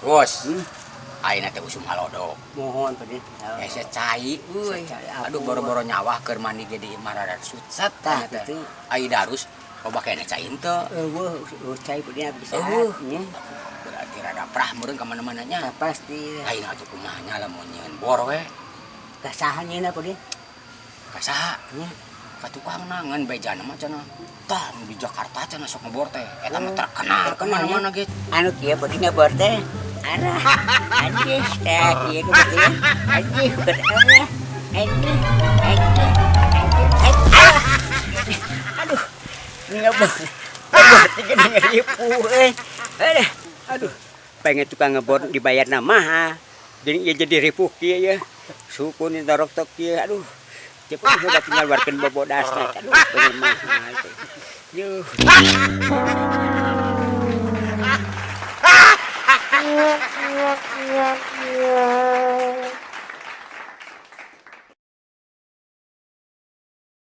Bos, ayeuna teh usum halodo. Mohon tadi. Hese cai euy. Aduh boro-boro nyawa keur mandi ge di imah rada sutset tah teh. Ai darus loba kene cai henteu. Eueuh, cai punya bisa. Nya. Berarti rada prah meureun ka mana-mana nya. Pasti. Ayeuna atuh kumaha nya lamun nyeun bor we. Kasaha nyeuna punya. Ka saha? Nya. Ka tukangna ngan bejana mah cenah. Tah di Jakarta cenah sok ngebor teh. Eta mah terkenal ka mana-mana ge. Anu kieu punya ngebor teh. Arah, anjing, kieu kebetulan. Anjing, berarah. Anjing. Aduh, ngebor. Ngebor teh ngeripu euy. Aduh, pengen tukang ngebor dibayar mahal. Jadi ripuh kieu ya. Sukun torok tok kieu. Aduh. Cepat sudah tinggal warkeun bobodasna. Aduh, bener mahal teh. Yuh.